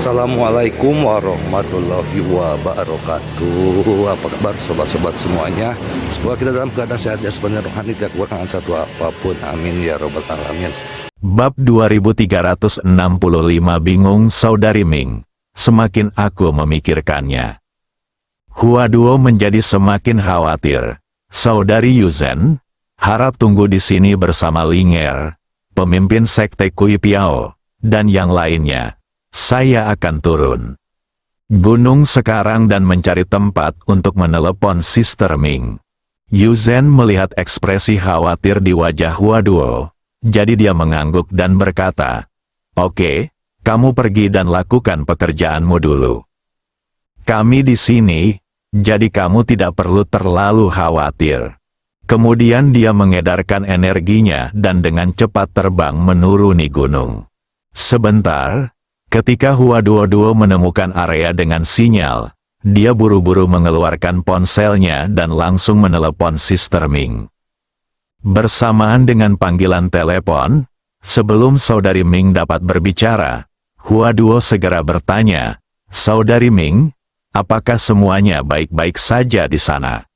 Assalamualaikum warahmatullahi wabarakatuh. Apa kabar sobat-sobat semuanya? Semoga kita dalam keadaan sehat jasmani rohani, tidak kekurangan satu apapun. Amin ya robbal alamin. Bab 2365 bingung Saudari Ming. Semakin aku memikirkannya, Hua Duo menjadi semakin khawatir. Saudari Yuzen, harap tunggu di sini bersama Linger, pemimpin sekte Kui Piao, dan yang lainnya. Saya akan turun gunung sekarang dan mencari tempat untuk menelepon Sister Ming. Yuzen melihat ekspresi khawatir di wajah Hua Duo, jadi dia mengangguk dan berkata, "Oke, kamu pergi dan lakukan pekerjaanmu dulu. Kami di sini, jadi kamu tidak perlu terlalu khawatir." Kemudian dia mengedarkan energinya dan dengan cepat terbang menuruni gunung. Sebentar, ketika Hua Duo menemukan area dengan sinyal, dia buru-buru mengeluarkan ponselnya dan langsung menelepon Sister Ming. Bersamaan dengan panggilan telepon, sebelum Saudari Ming dapat berbicara, Hua Duo segera bertanya, "Saudari Ming, apakah semuanya baik-baik saja di sana?"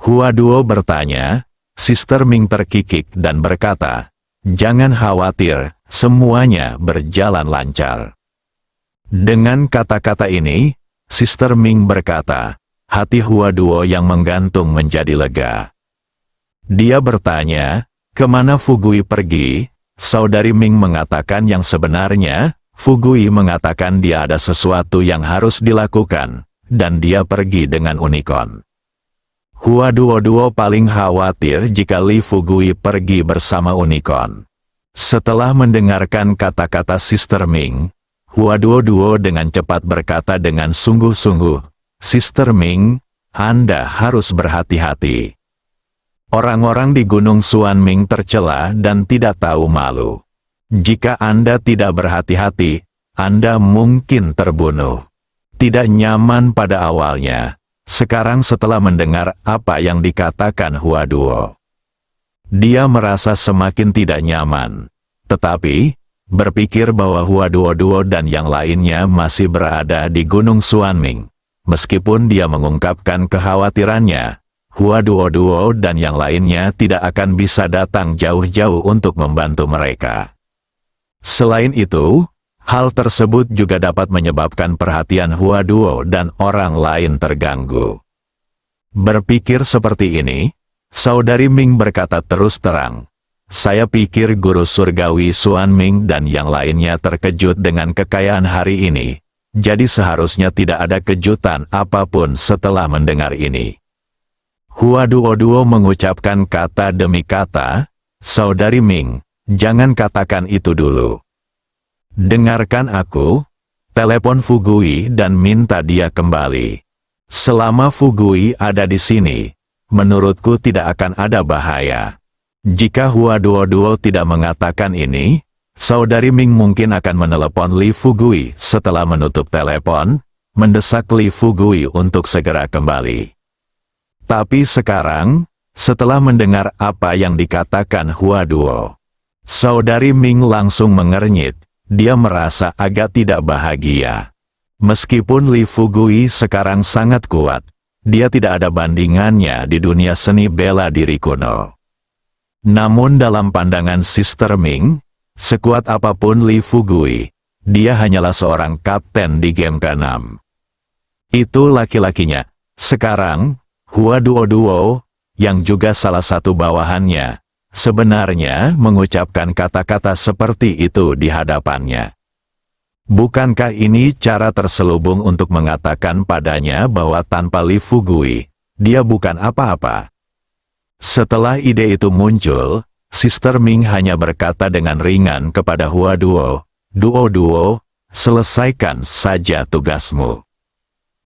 Hua Duo bertanya, Sister Ming terkikik dan berkata, "Jangan khawatir, semuanya berjalan lancar." Dengan kata-kata ini, Sister Ming berkata, hati Hua Duo yang menggantung menjadi lega. Dia bertanya, "Kemana Fugui pergi?" Saudari Ming mengatakan yang sebenarnya, Fugui mengatakan dia ada sesuatu yang harus dilakukan, dan dia pergi dengan unicorn. Hua Duo paling khawatir jika Li Fugui pergi bersama unicorn. Setelah mendengarkan kata-kata Sister Ming, Hua Duo dengan cepat berkata dengan sungguh-sungguh, "Sister Ming, Anda harus berhati-hati. Orang-orang di Gunung Xuanming tercela dan tidak tahu malu. Jika Anda tidak berhati-hati, Anda mungkin terbunuh." Tidak nyaman pada awalnya, sekarang setelah mendengar apa yang dikatakan Hua Duo, dia merasa semakin tidak nyaman, tetapi berpikir bahwa Hua Duo dan yang lainnya masih berada di Gunung Xuanming. Meskipun dia mengungkapkan kekhawatirannya, Hua Duo dan yang lainnya tidak akan bisa datang jauh-jauh untuk membantu mereka. Selain itu, hal tersebut juga dapat menyebabkan perhatian Hua Duo dan orang lain terganggu. Berpikir seperti ini, Saudari Ming berkata terus terang, "Saya pikir guru surgawi Xuanming dan yang lainnya terkejut dengan kekayaan hari ini, jadi seharusnya tidak ada kejutan apapun setelah mendengar ini." Hua Duo mengucapkan kata demi kata, "Saudari Ming, jangan katakan itu dulu. Dengarkan aku, telepon Fugui dan minta dia kembali. Selama Fugui ada di sini, menurutku tidak akan ada bahaya." Jika Hua Duo tidak mengatakan ini, Saudari Ming mungkin akan menelepon Li Fugui setelah menutup telepon, mendesak Li Fugui untuk segera kembali. Tapi sekarang, setelah mendengar apa yang dikatakan Hua Duo, Saudari Ming langsung mengernyit, dia merasa agak tidak bahagia. Meskipun Li Fugui sekarang sangat kuat, dia tidak ada bandingannya di dunia seni bela diri kuno. Namun dalam pandangan Sister Ming, sekuat apapun Li Fugui, dia hanyalah seorang kapten di game ke-6. Itu laki-lakinya. Sekarang, Hua Duo, yang juga salah satu bawahannya, sebenarnya mengucapkan kata-kata seperti itu di hadapannya. Bukankah ini cara terselubung untuk mengatakan padanya bahwa tanpa Li Fugui, dia bukan apa-apa? Setelah ide itu muncul, Sister Ming hanya berkata dengan ringan kepada Hua Duo, "Selesaikan saja tugasmu.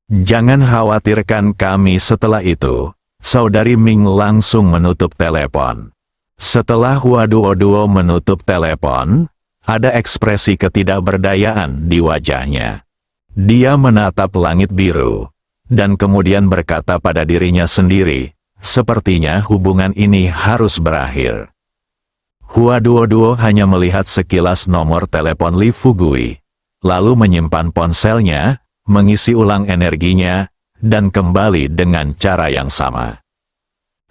Jangan khawatirkan kami." Setelah itu, Saudari Ming langsung menutup telepon. Setelah Hua Duo menutup telepon, ada ekspresi ketidakberdayaan di wajahnya. Dia menatap langit biru, dan kemudian berkata pada dirinya sendiri, sepertinya hubungan ini harus berakhir. Hua Duo hanya melihat sekilas nomor telepon Li Fugui. lalu menyimpan ponselnya, mengisi ulang energinya, dan kembali dengan cara yang sama.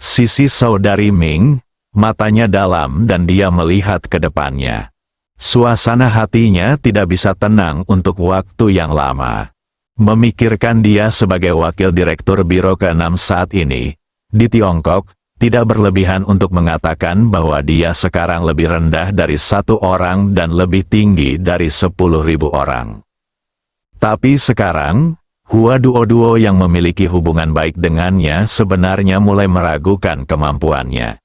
Sisi saudari Ming, matanya dalam dan dia melihat ke depannya. Suasana hatinya tidak bisa tenang untuk waktu yang lama. Memikirkan dia sebagai wakil direktur Biro ke-6 saat ini, di Tiongkok, tidak berlebihan untuk mengatakan bahwa dia sekarang lebih rendah dari 1 orang dan lebih tinggi dari 10.000 orang. Tapi sekarang, Hua Duo yang memiliki hubungan baik dengannya sebenarnya mulai meragukan kemampuannya.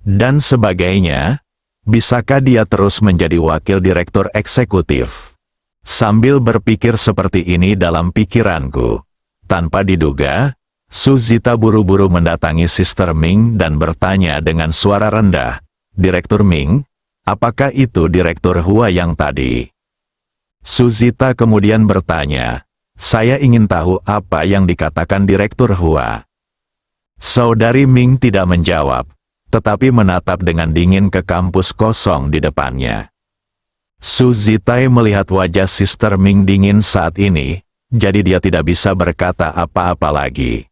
Dan sebagainya, bisakah dia terus menjadi wakil direktur eksekutif? Sambil berpikir seperti ini dalam pikiranku, tanpa diduga, Su Zita buru-buru mendatangi Sister Ming dan bertanya dengan suara rendah, "Direktur Ming, apakah itu Direktur Hua yang tadi?" Su Zita kemudian bertanya, "Saya ingin tahu apa yang dikatakan Direktur Hua." Saudari Ming tidak menjawab, tetapi menatap dengan dingin ke kampus kosong di depannya. Su Zitai melihat wajah Sister Ming dingin saat ini, jadi dia tidak bisa berkata apa-apa lagi.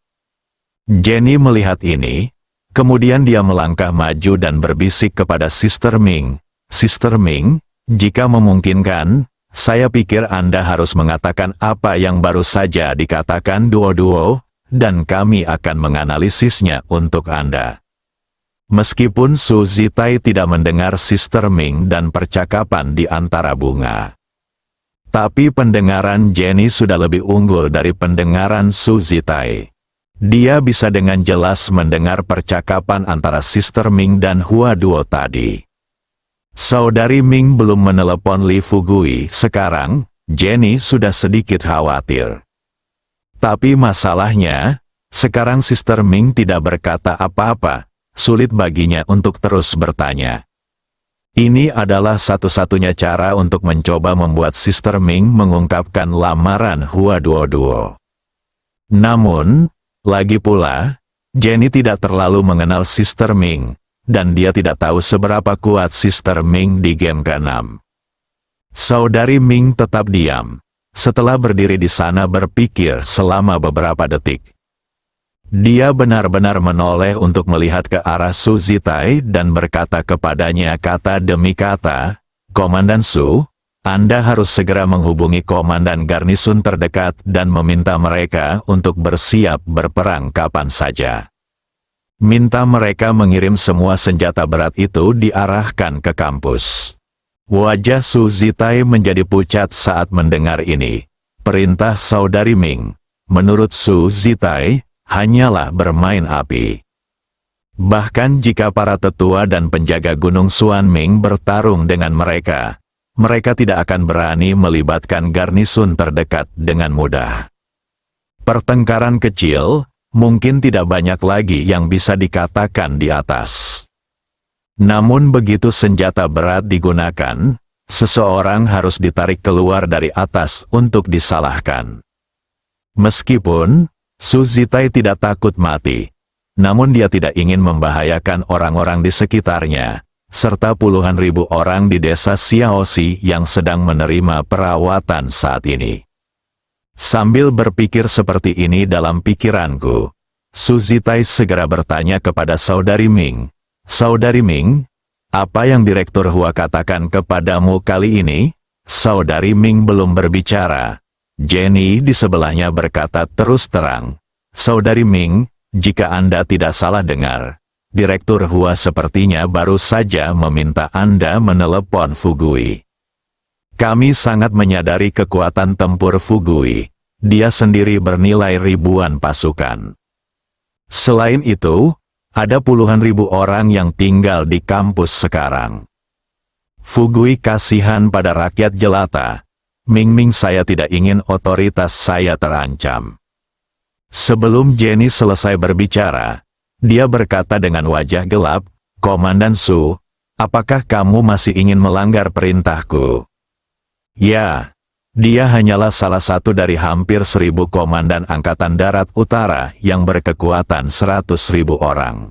Jenny melihat ini, kemudian dia melangkah maju dan berbisik kepada Sister Ming, "Sister Ming, jika memungkinkan, saya pikir Anda harus mengatakan apa yang baru saja dikatakan Duo, dan kami akan menganalisisnya untuk Anda." Meskipun Su Zitai tidak mendengar Sister Ming dan percakapan di antara bunga, tapi pendengaran Jenny sudah lebih unggul dari pendengaran Su Zitai. Dia bisa dengan jelas mendengar percakapan antara Sister Ming dan Hua Duo tadi. Saudari Ming belum menelepon Li Fugui sekarang, Jenny sudah sedikit khawatir. Tapi masalahnya, sekarang Sister Ming tidak berkata apa-apa. Sulit baginya untuk terus bertanya. Ini adalah satu-satunya cara untuk mencoba membuat Sister Ming mengungkapkan lamaran Hua Duo. Namun, lagi pula, Jenny tidak terlalu mengenal Sister Ming, dan dia tidak tahu seberapa kuat Sister Ming di game ke-6. Saudari Ming tetap diam, setelah berdiri di sana berpikir selama beberapa detik. Dia benar-benar menoleh untuk melihat ke arah Su Zitai dan berkata kepadanya kata demi kata, "Komandan Su, Anda harus segera menghubungi komandan garnisun terdekat dan meminta mereka untuk bersiap berperang kapan saja. Minta mereka mengirim semua senjata berat itu diarahkan ke kampus." Wajah Su Zitai menjadi pucat saat mendengar ini. Perintah saudari Ming, menurut Su Zitai, hanyalah bermain api. Bahkan jika para tetua dan penjaga Gunung Xuanming bertarung dengan mereka tidak akan berani melibatkan garnisun terdekat dengan mudah. Pertengkaran kecil, mungkin tidak banyak lagi yang bisa dikatakan di atas. Namun begitu senjata berat digunakan, seseorang harus ditarik keluar dari atas untuk disalahkan. Meskipun Su Zitai tidak takut mati, namun dia tidak ingin membahayakan orang-orang di sekitarnya, serta puluhan ribu orang di desa Xiaoxi yang sedang menerima perawatan saat ini. Sambil berpikir seperti ini dalam pikiranku, Su Zitai segera bertanya kepada saudari Ming, "Saudari Ming, apa yang Direktur Hua katakan kepadamu kali ini?" Saudari Ming belum berbicara. Jenny di sebelahnya berkata terus terang, "Saudari Ming, jika Anda tidak salah dengar, Direktur Hua sepertinya baru saja meminta Anda menelepon Fugui. Kami sangat menyadari kekuatan tempur Fugui. Dia sendiri bernilai ribuan pasukan. Selain itu, ada puluhan ribu orang yang tinggal di kampus sekarang. Fugui kasihan pada rakyat jelata. Ming, saya tidak ingin otoritas saya terancam." Sebelum Jenny selesai berbicara, dia berkata dengan wajah gelap, "Komandan Su, apakah kamu masih ingin melanggar perintahku?" "Ya, dia hanyalah salah satu dari hampir 1.000 komandan Angkatan Darat Utara yang berkekuatan 100.000 orang.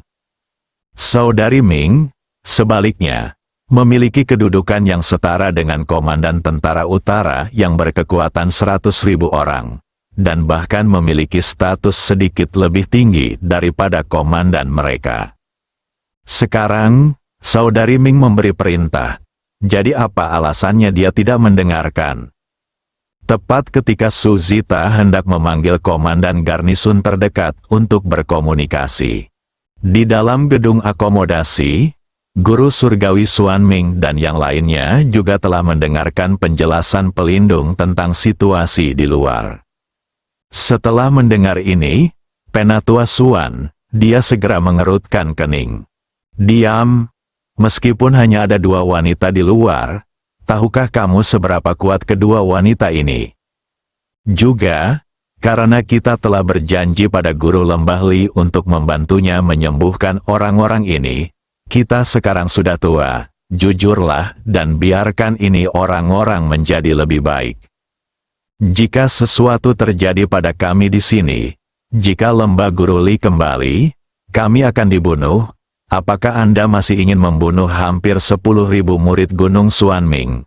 Saudari Ming, sebaliknya, memiliki kedudukan yang setara dengan Komandan Tentara Utara yang berkekuatan 100.000 orang, dan bahkan memiliki status sedikit lebih tinggi daripada komandan mereka. Sekarang, Saudari Ming memberi perintah. Jadi apa alasannya dia tidak mendengarkan? Tepat ketika Su Zita hendak memanggil komandan garnisun terdekat untuk berkomunikasi. Di dalam gedung akomodasi, Guru Surgawi Suan Ming dan yang lainnya juga telah mendengarkan penjelasan pelindung tentang situasi di luar. Setelah mendengar ini, Penatua Suan, dia segera mengerutkan kening. Diam, meskipun hanya ada 2 wanita di luar, tahukah kamu seberapa kuat kedua wanita ini? Juga, karena kita telah berjanji pada Guru Lembah Li untuk membantunya menyembuhkan orang-orang ini, kita sekarang sudah tua, jujurlah dan biarkan ini orang-orang menjadi lebih baik. Jika sesuatu terjadi pada kami di sini, jika Lembah Guru Li kembali, kami akan dibunuh. Apakah Anda masih ingin membunuh hampir 10.000 murid Gunung Suan Ming?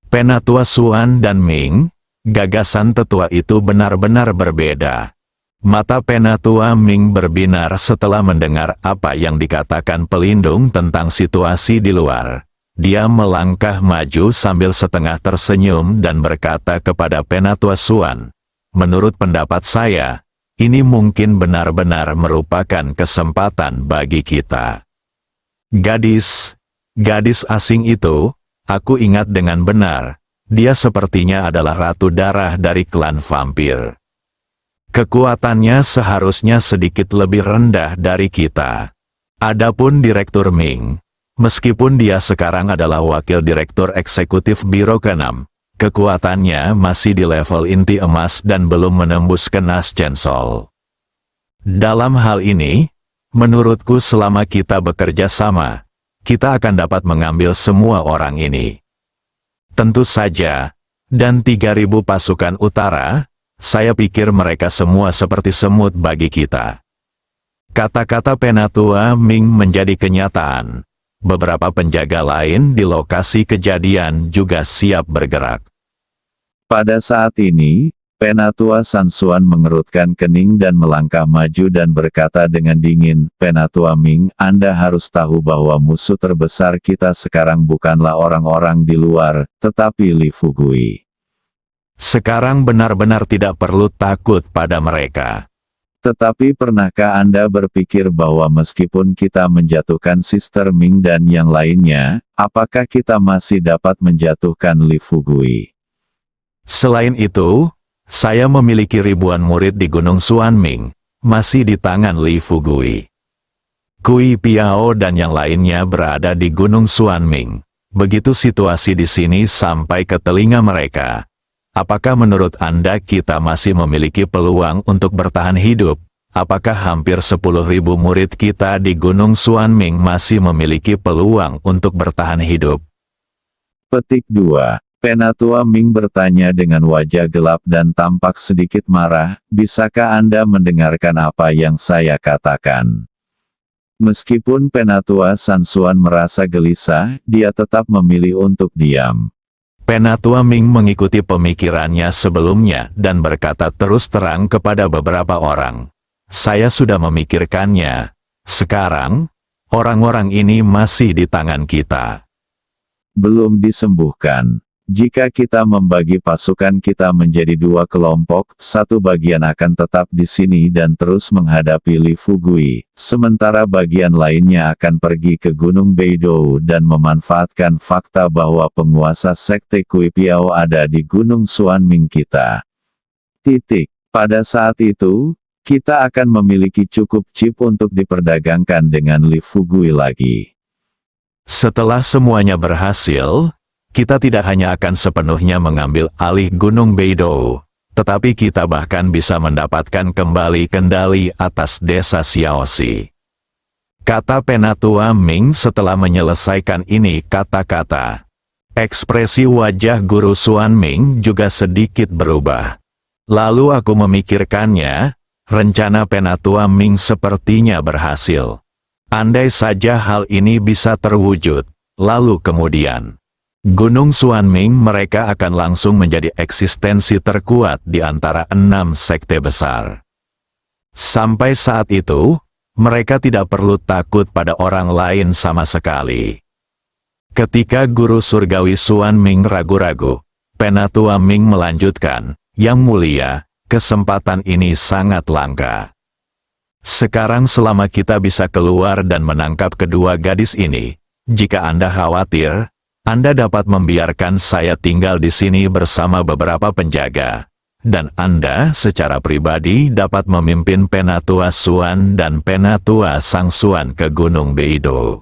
Penatua Suan dan Ming, gagasan tetua itu benar-benar berbeda. Mata Penatua Ming berbinar setelah mendengar apa yang dikatakan pelindung tentang situasi di luar. Dia melangkah maju sambil setengah tersenyum dan berkata kepada Penatua Suan, "Menurut pendapat saya, ini mungkin benar-benar merupakan kesempatan bagi kita." Gadis asing itu, aku ingat dengan benar, dia sepertinya adalah Ratu Darah dari klan vampir. Kekuatannya seharusnya sedikit lebih rendah dari kita. Adapun Direktur Ming, meskipun dia sekarang adalah Wakil Direktur Eksekutif Biro ke-6, kekuatannya masih di level inti emas dan belum menembus ke Nas Chensol. Dalam hal ini, menurutku selama kita bekerja sama, kita akan dapat mengambil semua orang ini. Tentu saja, dan 3.000 pasukan utara, saya pikir mereka semua seperti semut bagi kita. Kata-kata Penatua Ming menjadi kenyataan. Beberapa penjaga lain di lokasi kejadian juga siap bergerak. Pada saat ini, Penatua Sansuan mengerutkan kening dan melangkah maju dan berkata dengan dingin, "Penatua Ming, Anda harus tahu bahwa musuh terbesar kita sekarang bukanlah orang-orang di luar, tetapi Li Fugui. Sekarang benar-benar tidak perlu takut pada mereka." Tetapi pernahkah Anda berpikir bahwa meskipun kita menjatuhkan Sister Ming dan yang lainnya, apakah kita masih dapat menjatuhkan Li Fugui? Selain itu, saya memiliki ribuan murid di Gunung Suan Ming, masih di tangan Li Fugui. Kui Piao dan yang lainnya berada di Gunung Suan Ming. Begitu situasi di sini sampai ke telinga mereka. Apakah menurut Anda kita masih memiliki peluang untuk bertahan hidup? Apakah hampir 10.000 murid kita di Gunung Suan Ming masih memiliki peluang untuk bertahan hidup? Petik 2. Penatua Ming bertanya dengan wajah gelap dan tampak sedikit marah, "Bisakah Anda mendengarkan apa yang saya katakan?" Meskipun Penatua Sansuan merasa gelisah, dia tetap memilih untuk diam. Penatua Ming mengikuti pemikirannya sebelumnya dan berkata terus terang kepada beberapa orang, "Saya sudah memikirkannya. Sekarang, orang-orang ini masih di tangan kita. Belum disembuhkan. Jika kita membagi pasukan kita menjadi 2 kelompok, satu bagian akan tetap di sini dan terus menghadapi Li Fugui, sementara bagian lainnya akan pergi ke Gunung Beidou dan memanfaatkan fakta bahwa penguasa Sekte Kui Piao ada di Gunung Suan Ming kita. Pada saat itu, kita akan memiliki cukup chip untuk diperdagangkan dengan Li Fugui lagi." Setelah semuanya berhasil, kita tidak hanya akan sepenuhnya mengambil alih Gunung Beidou, tetapi kita bahkan bisa mendapatkan kembali kendali atas desa Xiaoxi. Kata Penatua Ming setelah menyelesaikan ini kata-kata. Ekspresi wajah Guru Suan Ming juga sedikit berubah. Lalu aku memikirkannya, rencana Penatua Ming sepertinya berhasil. Andai saja hal ini bisa terwujud, lalu kemudian Gunung Xuanming mereka akan langsung menjadi eksistensi terkuat di antara 6 sekte besar. Sampai saat itu, mereka tidak perlu takut pada orang lain sama sekali. Ketika guru surgawi Xuanming ragu-ragu, Penatua Ming melanjutkan, "Yang mulia, kesempatan ini sangat langka. Sekarang selama kita bisa keluar dan menangkap kedua gadis ini, jika Anda khawatir, Anda dapat membiarkan saya tinggal di sini bersama beberapa penjaga, dan Anda secara pribadi dapat memimpin Penatua Xuan dan Penatua Sang Xuan ke Gunung Beidou."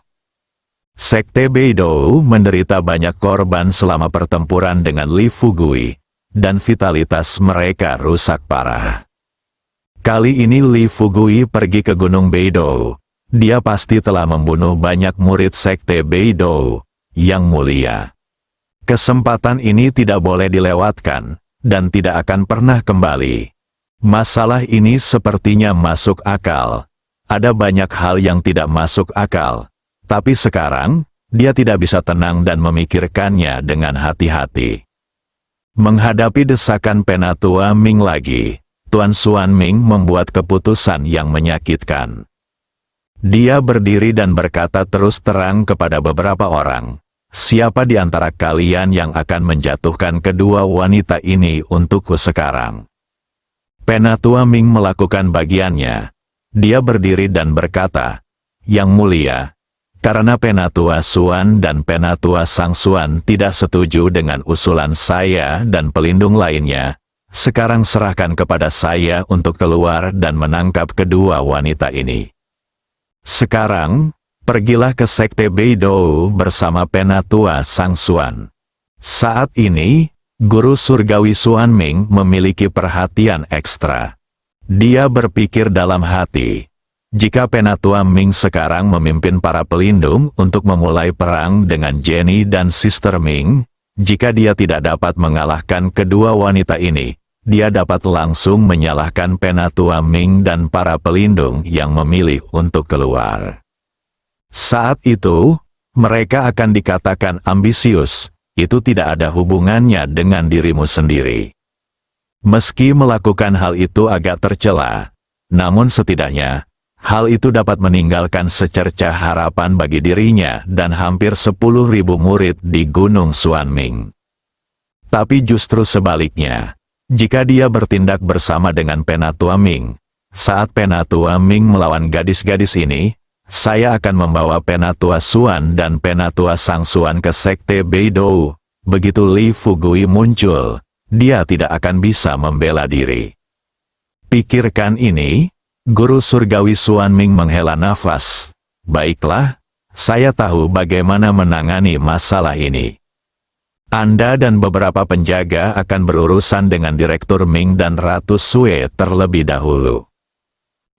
Sekte Beidou menderita banyak korban selama pertempuran dengan Li Fugui, dan vitalitas mereka rusak parah. Kali ini Li Fugui pergi ke Gunung Beidou. Dia pasti telah membunuh banyak murid Sekte Beidou. Yang mulia, kesempatan ini tidak boleh dilewatkan, dan tidak akan pernah kembali. Masalah ini sepertinya masuk akal. Ada banyak hal yang tidak masuk akal, tapi sekarang, dia tidak bisa tenang dan memikirkannya dengan hati-hati. Menghadapi desakan Penatua Ming lagi, Tuan Xuanming membuat keputusan yang menyakitkan. Dia berdiri dan berkata terus terang kepada beberapa orang, "Siapa di antara kalian yang akan menjatuhkan kedua wanita ini untukku sekarang?" Penatua Ming melakukan bagiannya. Dia berdiri dan berkata, "Yang mulia, karena Penatua Xuan dan Penatua Sang Xuan tidak setuju dengan usulan saya dan pelindung lainnya, sekarang serahkan kepada saya untuk keluar dan menangkap kedua wanita ini. Sekarang, pergilah ke Sekte Beidou bersama Penatua Sang Xuan." Saat ini, guru surgawi Xuanming memiliki perhatian ekstra. Dia berpikir dalam hati, jika Penatua Ming sekarang memimpin para pelindung untuk memulai perang dengan Jenny dan Sister Ming, jika dia tidak dapat mengalahkan kedua wanita ini, dia dapat langsung menyalahkan Penatua Ming dan para pelindung yang memilih untuk keluar. Saat itu, mereka akan dikatakan ambisius. Itu tidak ada hubungannya dengan dirimu sendiri. Meski melakukan hal itu agak tercela, namun setidaknya, hal itu dapat meninggalkan secercah harapan bagi dirinya dan hampir 10.000 murid di Gunung Xuanming. Tapi justru sebaliknya, jika dia bertindak bersama dengan Penatua Ming, saat Penatua Ming melawan gadis-gadis ini, saya akan membawa Penatua Xuan dan Penatua Sang Xuan ke Sekte Beidou. Begitu Li Fugui muncul, dia tidak akan bisa membela diri. Pikirkan ini, guru surgawi Xuanming menghela nafas. Baiklah, saya tahu bagaimana menangani masalah ini. Anda dan beberapa penjaga akan berurusan dengan Direktur Ming dan Ratu Sue terlebih dahulu.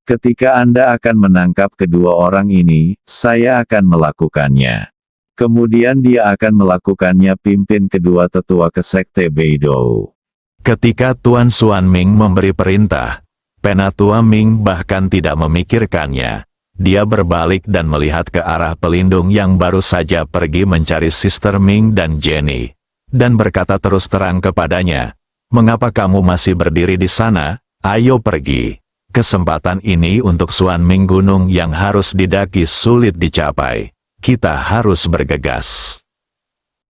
Ketika Anda akan menangkap kedua orang ini, saya akan melakukannya. Kemudian dia akan melakukannya pimpin kedua tetua ke Sekte Beidou. Ketika Tuan Xuanming memberi perintah, Penatua Ming bahkan tidak memikirkannya. Dia berbalik dan melihat ke arah pelindung yang baru saja pergi mencari Sister Ming dan Jenny, dan berkata terus terang kepadanya, "Mengapa kamu masih berdiri di sana? Ayo pergi. Kesempatan ini untuk Xuanming gunung yang harus didaki sulit dicapai. Kita harus bergegas."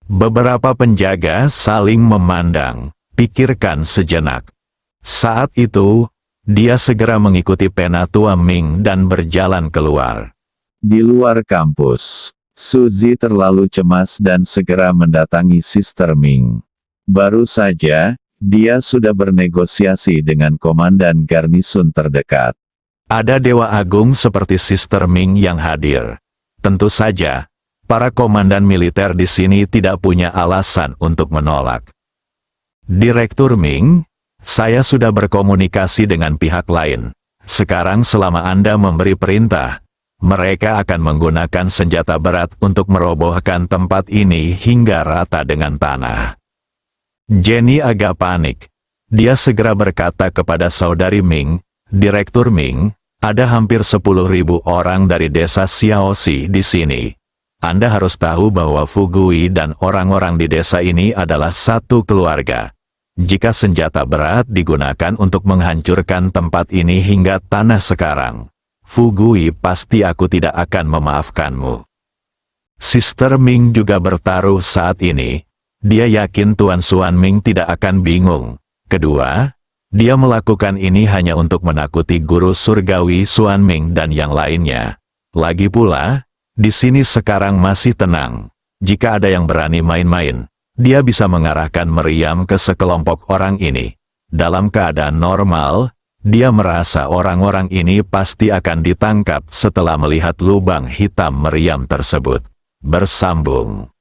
Beberapa penjaga saling memandang, pikirkan sejenak. Saat itu, dia segera mengikuti Penatua Ming dan berjalan keluar. Di luar kampus, Suzy terlalu cemas dan segera mendatangi Sister Ming. Baru saja, dia sudah bernegosiasi dengan komandan garnison terdekat. Ada dewa agung seperti Sister Ming yang hadir. Tentu saja, para komandan militer di sini tidak punya alasan untuk menolak. Direktur Ming, saya sudah berkomunikasi dengan pihak lain. Sekarang selama Anda memberi perintah, mereka akan menggunakan senjata berat untuk merobohkan tempat ini hingga rata dengan tanah. Jenny agak panik. Dia segera berkata kepada saudari Ming, "Direktur Ming, ada hampir 10.000 orang dari desa Xiaoxi di sini. Anda harus tahu bahwa Fugui dan orang-orang di desa ini adalah satu keluarga. Jika senjata berat digunakan untuk menghancurkan tempat ini hingga tanah sekarang, Fugui pasti aku tidak akan memaafkanmu. Sister Ming juga bertaruh saat ini. Dia yakin Tuan Xuan Ming tidak akan bingung. Kedua, dia melakukan ini hanya untuk menakuti guru surgawi Xuan Ming dan yang lainnya. Lagi pula, di sini sekarang masih tenang. Jika ada yang berani main-main, dia bisa mengarahkan meriam ke sekelompok orang ini. Dalam keadaan normal, dia merasa orang-orang ini pasti akan ditangkap setelah melihat lubang hitam meriam tersebut. Bersambung.